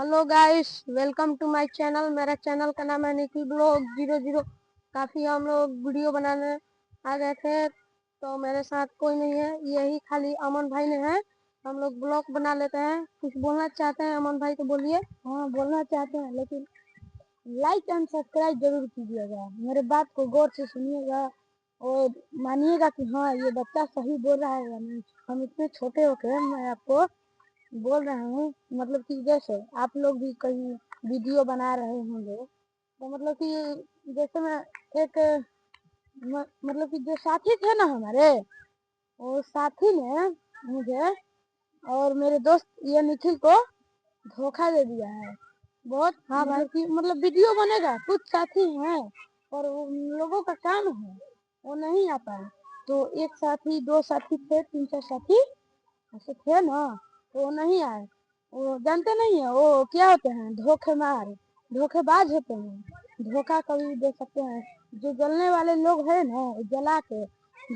Hello guys, welcome to my channel. मेरा channel का नाम है निखिल ब्लॉग 00। काफ़ी हम लोग वीडियो बनाने आ गए थे, तो मेरे साथ कोई नहीं है, यही खाली अमन भाई ने है। हम लोग ब्लॉग बना लेते हैं। कुछ बोलना चाहते हैं अमन भाई, तो बोलिए। हाँ, बोलना चाहते हैं, लेकिन लाइक एंड सब्सक्राइब जरूर कीजिएगा। मेरे बात को गौर से सुनिएगा और मानिएगा कि हाँ, ये बच्चा सही बोल रहा है या नहीं। हम इतने छोटे होके मैं आपको बोल रहा हूँ, मतलब कि जैसे आप लोग भी कहीं वीडियो बना रहे होंगे, तो मतलब कि जैसे मैं एक मतलब कि जो साथी थे ना हमारे, वो साथी ने मुझे और मेरे दोस्त ये निखिल को धोखा दे दिया है। बहुत हाँ भाई। मतलब वीडियो बनेगा, कुछ साथी हैं और उन लोगों का काम है, वो नहीं आ पाए। तो एक साथी, दो साथी थे, तीन चार साथी ऐसे थे ना, तो वो नहीं आए। वो जानते नहीं है वो क्या होते हैं, धोखेमार, धोखेबाज होते हैं। धोखा कभी दे सकते हैं। जो जलने वाले लोग हैं ना, वो जला के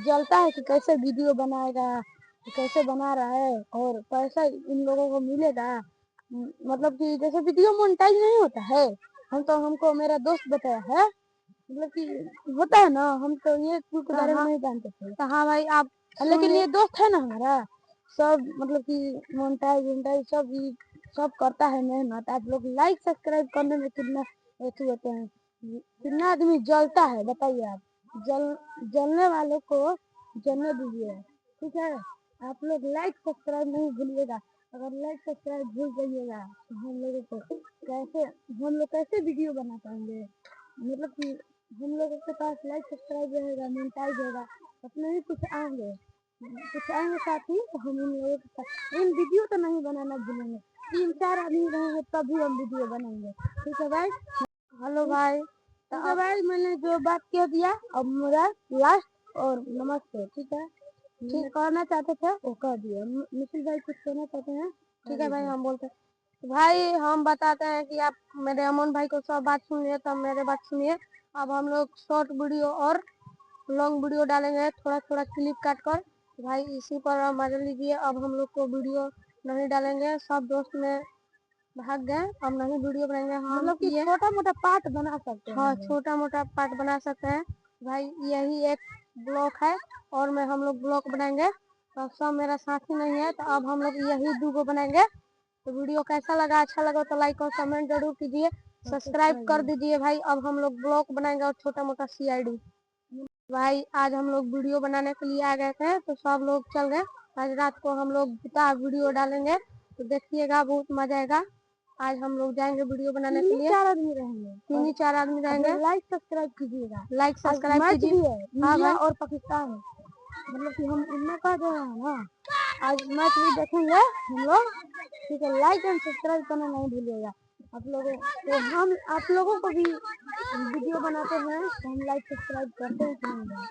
जलता है कि कैसे वीडियो बनाएगा, कैसे बना रहा है और पैसा इन लोगों को मिलेगा। मतलब कि जैसे वीडियो मोनेटाइज नहीं होता है, हमको मेरा दोस्त बताया है, मतलब कि होता है ना, हम तो ये के बारे में नहीं जानते थे। तो हाँ भाई, आप लेकिन सुनिए। ये दोस्त है ना हमारा, सब मतलब कि मोनेटाइज वोनेटाइज सब करता है मेहनत। आप लोग लाइक सब्सक्राइब करने में कितना ऐसे होते हैं, कितना आदमी जलता है बताइए आप। जलने वालों को जलने दीजिए, ठीक है। आप लोग लाइक सब्सक्राइब नहीं भूलिएगा। अगर लाइक सब्सक्राइब भूल जाइएगा तो हम लोग कैसे वीडियो बना पाएंगे। मतलब कि हम लोगों के पास लाइक सब्सक्राइब रहेगा, मोनेटाइज होगा, अपने ही कुछ आएंगे साथी, तो हम उन लोगों के साथ इन वीडियो तो नहीं बनाना भूलेंगे। तीन चार आदमी रहेंगे तभी हम वीडियो बनाएंगे, ठीक है भाई। हेलो भाई। तो ठीक है भाई, मैंने जो बात कह दिया, अब मेरा लास्ट और नमस्ते, ठीक है। मैंने कहना चाहते थे वो कह दिए। निखिल भाई कुछ कहना चाहते हैं? ठीक है भाई, हम बोलते हैं। तो भाई हम बताते हैं कि आप मेरे अमन भाई को सब बात सुन लिए, तब मेरे बात सुनिए। अब हम लोग शॉर्ट वीडियो और लॉन्ग वीडियो डालेंगे, थोड़ा थोड़ा क्लिप काट कर। तो भाई इसी पर मजा लीजिए। अब हम लोग को वीडियो नहीं डालेंगे, सब दोस्त में भाग गए, अब नहीं वीडियो बनाएंगे हम। मतलब कि ये छोटा मोटा पार्ट बना सकते हैं। हाँ, छोटा मोटा पार्ट बना सकते हैं भाई। यही एक ब्लॉक है और मैं हम लोग ब्लॉक बनाएंगे। तो सब मेरा साथी नहीं है, तो अब हम लोग यही दो बनाएंगे। तो वीडियो कैसा लगा, अच्छा लगा तो लाइक और कमेंट जरूर कीजिए, सब्सक्राइब कर दीजिए भाई। अब हम लोग ब्लॉग बनाएंगे और छोटा मोटा CID। भाई आज हम लोग वीडियो बनाने के लिए आ गए थे, तो सब लोग चल गए। आज रात को हम लोग वीडियो डालेंगे, तो देखिएगा, बहुत मजा आएगा। आज हम लोग जाएंगे वीडियो बनाने के लिए। चार आदमी रहेंगे, तीन ही चार आदमी रहेंगे। लाइक सब्सक्राइब कीजिएगा। लाइक सब्सक्राइब मैच कीजिए। भी है, हाँ इंडिया भाई। और पाकिस्तान, मतलब कि हम इतना कह रहे हैं ना, आज मैच भी देखेंगे हम लोग, ठीक है। लाइक एंड सब्सक्राइब करना नहीं भूलिएगा। हम आप लोगों को भी वीडियो बनाते हैं तो हम लाइक सब्सक्राइब करते हैं कि नहीं?